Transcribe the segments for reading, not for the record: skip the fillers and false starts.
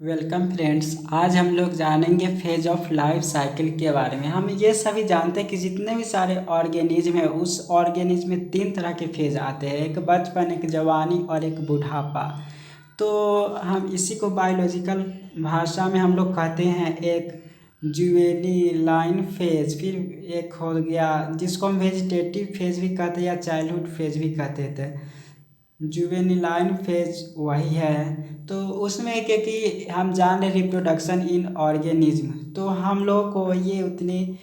Welcome friends. आज हम लोग जानेंगे फेज ऑफ लाइफ साइकिल के बारे में। हम ये सभी जानते हैं कि जितने भी सारे ऑर्गेनिज्म है उस ऑर्गेनिज्म में 3 तरह के फेज आते हैं, एक बचपन, एक जवानी और एक बुढ़ापा। तो हम इसी को बायोलॉजिकल भाषा में हम लोग कहते हैं एक जुवेनिलाइन फेज। फिर एक हो गया जिसको हम वेजिटेटिव फेज भी कहते हैं या चाइल्डहुड फेज भी कहते थे। जुवेनिलाइन फेज वही है। तो उसमें क्या कि हम जान रहे रिप्रोडक्शन इन ऑर्गेनिज्म, तो हम लोग को ये उतनी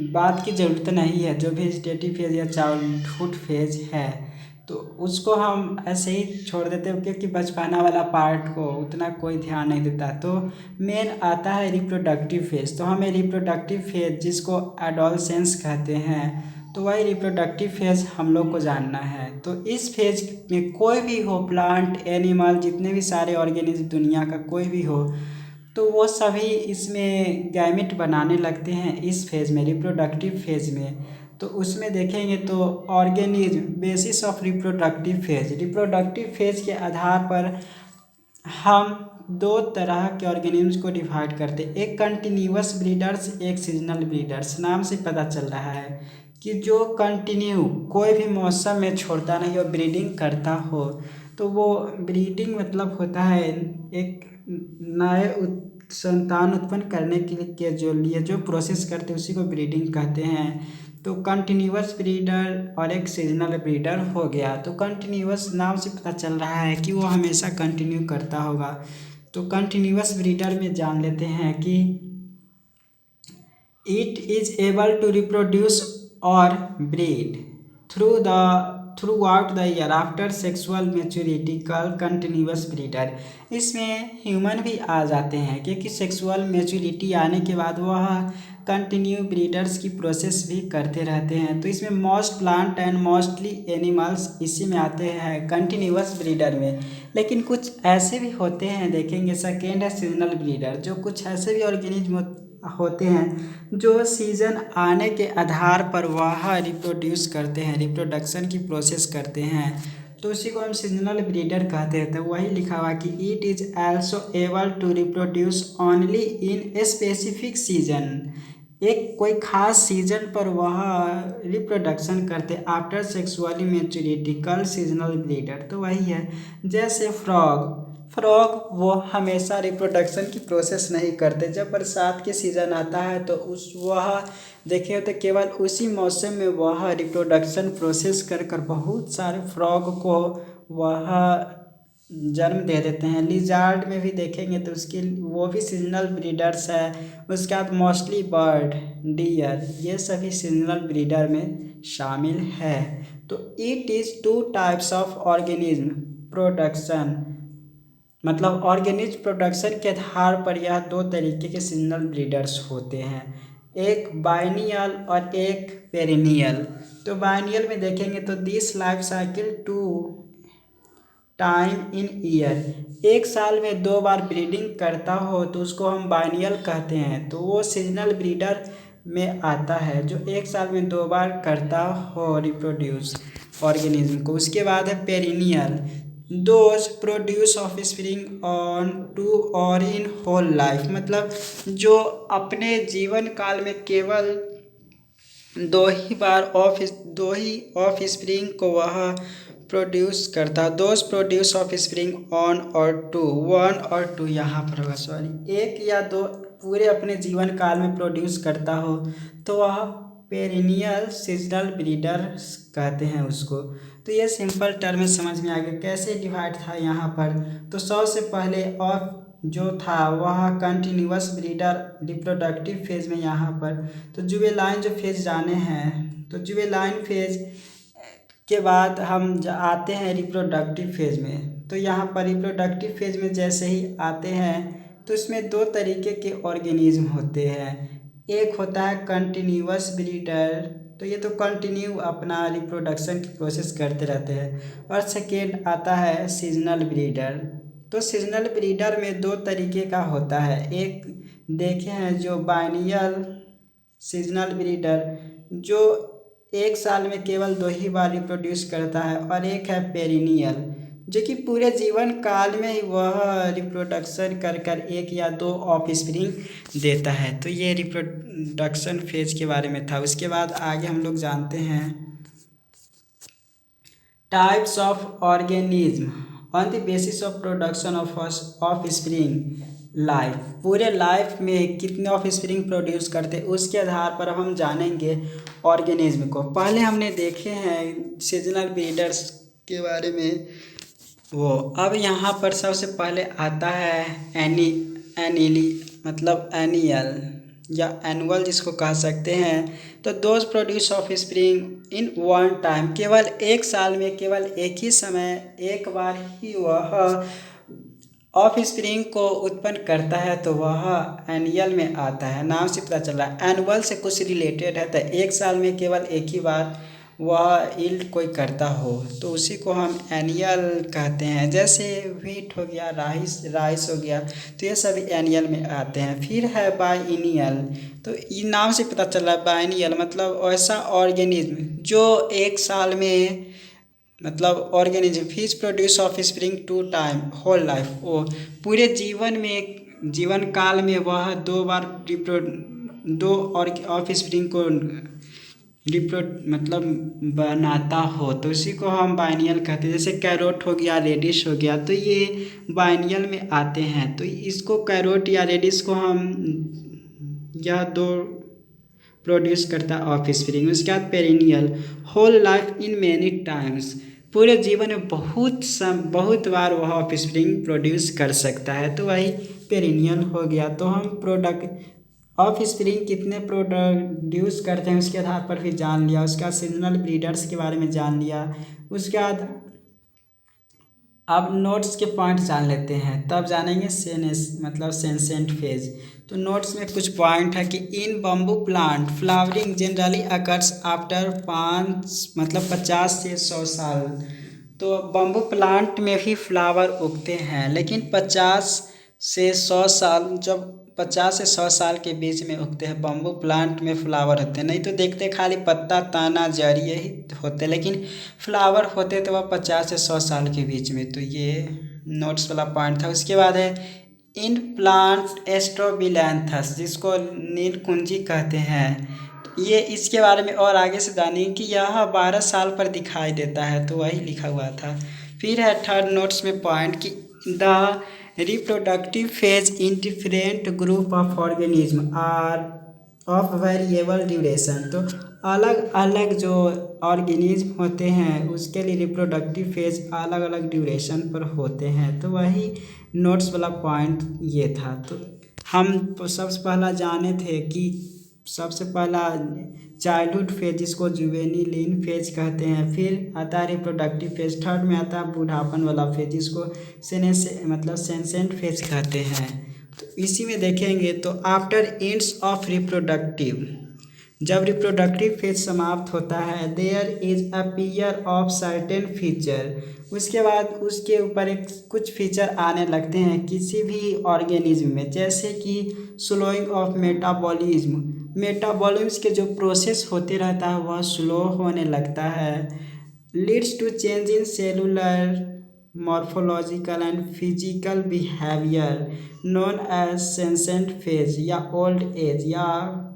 बात की ज़रूरत नहीं है। जो वेजिटेटिव फेज या चाइल्डहुड फेज है तो उसको हम ऐसे ही छोड़ देते हैं, क्योंकि बचपना वाला पार्ट को उतना कोई ध्यान नहीं देता। तो मेन आता है रिप्रोडक्टिव फेज। तो हमें रिप्रोडक्टिव फेज जिसको एडोलसेंस कहते हैं, तो वही रिप्रोडक्टिव फेज हम लोग को जानना है। तो इस फेज में कोई भी हो, प्लांट, एनिमल, जितने भी सारे ऑर्गेनिज्म दुनिया का कोई भी हो, तो वो सभी इसमें गैमेट बनाने लगते हैं इस फेज में, रिप्रोडक्टिव फेज में। तो उसमें देखेंगे तो organism basis of reproductive phase के आधार पर हम 2 तरह के ऑर्गेनिम्स को डिवाइड करते हैं, एक कंटिन्यूअस ब्रीडर्स, एक सीजनल ब्रीडर्स। नाम से पता चल रहा है कि जो कंटिन्यू कोई भी मौसम में छोड़ता नहीं और ब्रीडिंग करता हो, तो वो ब्रीडिंग मतलब होता है एक नए संतान उत्पन्न करने के लिए जो प्रोसेस करते हैं उसी को ब्रीडिंग कहते हैं। तो कंटिन्यूअस ब्रीडर और एक सीजनल ब्रीडर हो गया। तो कंटिन्यूअस नाम से पता चल रहा है कि वो हमेशा कंटिन्यू करता होगा। तो कंटिन्यूअस ब्रीडर में जान लेते हैं कि it is able to reproduce और breed throughout the year after sexual maturity called continuous breeder. इसमें ह्यूमन भी आ जाते हैं, क्योंकि सेक्सुअल मेच्योरिटी आने के बाद वह कंटिन्यू ब्रीडर्स की प्रोसेस भी करते रहते हैं। तो इसमें most plant and mostly animals इसी में आते हैं कंटिन्यूअस ब्रीडर में। लेकिन कुछ ऐसे भी होते हैं, देखेंगे सेकेंड है सीजनल ब्रीडर। जो कुछ ऐसे भी ऑर्गेनिज्म होते हैं जो सीजन आने के आधार पर वह रिप्रोड्यूस करते हैं, रिप्रोडक्शन की प्रोसेस करते हैं, तो उसी को हम सीजनल ब्रीडर कहते हैं। तो वही लिखा हुआ कि it is also able to reproduce only in a specific season. एक कोई खास सीजन पर वह रिप्रोडक्शन करते after sexually maturity called seasonal breeder. तो वही है जैसे फ्रॉग। वो हमेशा रिप्रोडक्शन की प्रोसेस नहीं करते। जब बरसात के सीज़न आता है तो उस वह देखे तो केवल उसी मौसम में वह रिप्रोडक्शन प्रोसेस कर बहुत सारे फ्रॉग को वह जन्म दे देते हैं। लिजार्ड में भी देखेंगे तो उसकी वो भी सीजनल ब्रीडर्स है। उसके बाद मोस्टली बर्ड, डियर, ये सभी सीजनल ब्रीडर में शामिल है। तो it is 2 types of organism production, मतलब ऑर्गेनिक प्रोडक्शन के आधार पर यह 2 तरीके के सीजनल ब्रीडर्स होते हैं, एक बाइनियल और एक पेरिनियल। तो बाइनियल में देखेंगे तो this life cycle 2 time in year, एक साल में 2 बार ब्रीडिंग करता हो तो उसको हम बाइनियल कहते हैं। तो वो सीजनल ब्रीडर में आता है जो एक साल में 2 बार करता हो रिप्रोड्यूस ऑर्गेनिज्म को। उसके बाद है perennial, those produce offspring on to और इन होल लाइफ, मतलब जो अपने जीवन काल में केवल दो ही ऑफ स्प्रिंग को वह प्रोड्यूस करता है। Those produce offspring on और टू, 1 और 2 यहाँ पर होगा, सॉरी, 1 या 2 पूरे अपने जीवन काल में प्रोड्यूस करता हो तो वह पेरिनियल सीजनल ब्रीडर कहते हैं उसको। तो ये सिंपल टर्म में समझ में आ गया कैसे डिवाइड था यहाँ पर। तो सबसे पहले ऑफ जो था वह कंटिन्यूअस ब्रीडर रिप्रोडक्टिव फेज में यहाँ पर। तो जुवेनाइल जो फेज जाने हैं, तो जुवेनाइल फेज के बाद हम आते हैं रिप्रोडक्टिव फेज में। तो यहाँ पर रिप्रोडक्टिव फेज में जैसे ही आते हैं तो इसमें 2 तरीके के ऑर्गेनिज्म होते हैं। एक होता है कंटिन्यूअस ब्रीडर, तो ये तो कंटिन्यू अपना रिप्रोडक्शन की प्रोसेस करते रहते हैं। और सेकेंड आता है सीजनल ब्रीडर। तो सीजनल ब्रीडर में 2 तरीके का होता है, एक देखे हैं जो बाइनियल सीजनल ब्रीडर जो एक साल में केवल 2 ही बार रिप्रोड्यूस करता है, और एक है पेरिनियल जो कि पूरे जीवन काल में ही वह रिप्रोडक्शन कर कर एक या दो ऑफ स्प्रिंग देता है। तो ये रिप्रोडक्शन फेज के बारे में था। उसके बाद आगे हम लोग जानते हैं types of organism on the basis of production of spring life. पूरे लाइफ में कितने ऑफ स्प्रिंग प्रोड्यूस करते हैं उसके आधार पर हम जानेंगे ऑर्गेनिज्म को। पहले हमने देखे हैं सीजनल ब्रीडर्स के बारे में वो। अब यहाँ पर सबसे पहले आता है एनिली मतलब एनियल या एनुअल जिसको कह सकते हैं। तो those produce of spring in one time, केवल एक साल में केवल एक ही समय एक बार ही वह ऑफ स्प्रिंग को उत्पन्न करता है, तो वह एनियल में आता है। नाम से पता चला एनुअल से कुछ रिलेटेड है, तो एक साल में केवल एक ही बार वह यील्ड कोई करता हो तो उसी को हम एनियल कहते हैं। जैसे व्हीट हो गया, राइस हो गया, तो ये सभी एनियल में आते हैं। फिर है बाइनियल, तो ये नाम से पता चला बाइनियल मतलब ऐसा ऑर्गेनिज्म जो एक साल में मतलब organism fish produce offspring two time whole life, वो पूरे जीवन काल में वह दो बार दो और ऑफ स्प्रिंग को मतलब बनाता हो, तो उसी को हम बाइनियल कहते हैं। जैसे कैरोट हो गया, रेडिश हो गया, तो ये बाइनियल में आते हैं। तो इसको कैरोट या रेडिश को हम यह दो प्रोड्यूस करता है ऑफ स्प्रिंग। उसके बाद perennial whole life in many times, पूरे जीवन में बहुत बार वह ऑफ स्प्रिंग प्रोड्यूस कर सकता है, तो वही पेरिनियल हो गया। तो हम प्रोडक्ट ऑफ स्प्रिंग कितने प्रोड्यूस करते हैं उसके आधार पर भी जान लिया। उसके बाद सीजनल ब्रीडर्स के बारे में जान लिया। उसके बाद अब नोट्स के पॉइंट जान लेते हैं, तब जानेंगे मतलब सेंसेंट फेज। तो नोट्स में कुछ पॉइंट है कि in bamboo plant flowering generally occurs after 50 से 100 साल। तो बम्बू प्लांट में भी फ्लावर उगते हैं, लेकिन 50 से 100 साल, जब 50 से 100 साल के बीच में उगते हैं बम्बू प्लांट में फ्लावर होते हैं। नहीं तो देखते खाली पत्ता तना जड़ यही होते, लेकिन फ्लावर होते तो वह 50 से 100 साल के बीच में। तो ये नोट्स वाला पॉइंट था। उसके बाद है इन प्लांट एस्ट्रोबिलैंथस जिसको नीलकुंजी कहते हैं, ये इसके बारे में और आगे से जानेंगे कि यह 12 साल पर दिखाई देता है, तो वही लिखा हुआ था। फिर है थर्ड नोट्स में पॉइंट कि the reproductive phase in different group of organism are of variable duration. तो अलग अलग जो ऑर्गेनिज्म होते हैं उसके लिए रिप्रोडक्टिव फेज अलग अलग ड्यूरेशन पर होते हैं, तो वही नोट्स वाला पॉइंट ये था। तो हम सबसे पहला जाने थे कि सबसे पहला चाइल्डहुड फेज जिसको जुवेनिलिन फेज कहते हैं। फिर आता है रिप्रोडक्टिव फेज, थर्ड में आता है बूढ़ापन वाला फेज जिसको मतलब सेंसेंट फेज कहते हैं। तो इसी में देखेंगे तो आफ्टर एंड्स ऑफ रिप्रोडक्टिव, जब रिप्रोडक्टिव फेज समाप्त होता है, there is a period of certain feature, उसके बाद उसके ऊपर एक कुछ फीचर आने लगते हैं किसी भी ऑर्गेनिज्म में, जैसे कि स्लोइंग ऑफ मेटाबॉलिज्म के जो प्रोसेस होते रहता है वह स्लो होने लगता है। Leads to change in cellular morphological and physical behaviour known as senescent phase या ओल्ड एज, या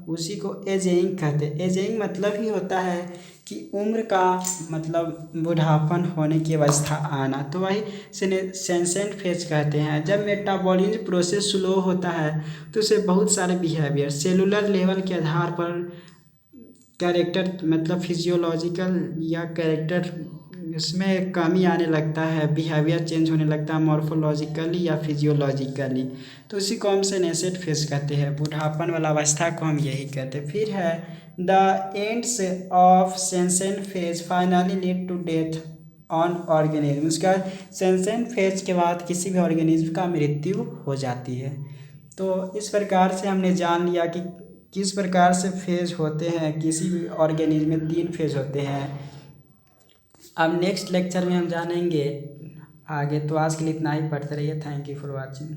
उसी को एजिंग कहते हैं। एजिंग मतलब ही होता है कि उम्र का मतलब बूढ़ापन होने की अवस्था आना, तो वही सेंसेंट फेज कहते हैं। जब मेटाबॉलिज्म प्रोसेस स्लो होता है तो उसे बहुत सारे बिहेवियर सेलुलर लेवल के आधार पर कैरेक्टर मतलब फिजियोलॉजिकल या कैरेक्टर इसमें कमी आने लगता है, बिहेवियर चेंज होने लगता है मॉर्फोलॉजिकली या फिजियोलॉजिकली, तो उसी को हम सेनेसेंट फेज कहते हैं। बूढ़ापन वाला अवस्था को हम यही कहते हैं। फिर है the ends of senescent phase finally lead to death on organism, उसका सेंसेंट फेज के बाद किसी भी ऑर्गेनिज्म का मृत्यु हो जाती है। तो इस प्रकार से हमने जान लिया कि किस प्रकार से फेज होते हैं, किसी भी ऑर्गेनिज्म में 3 फेज होते हैं। अब नेक्स्ट लेक्चर में हम जानेंगे आगे। तो आज के लिए इतना ही, पढ़ते रहिए। Thank you for watching.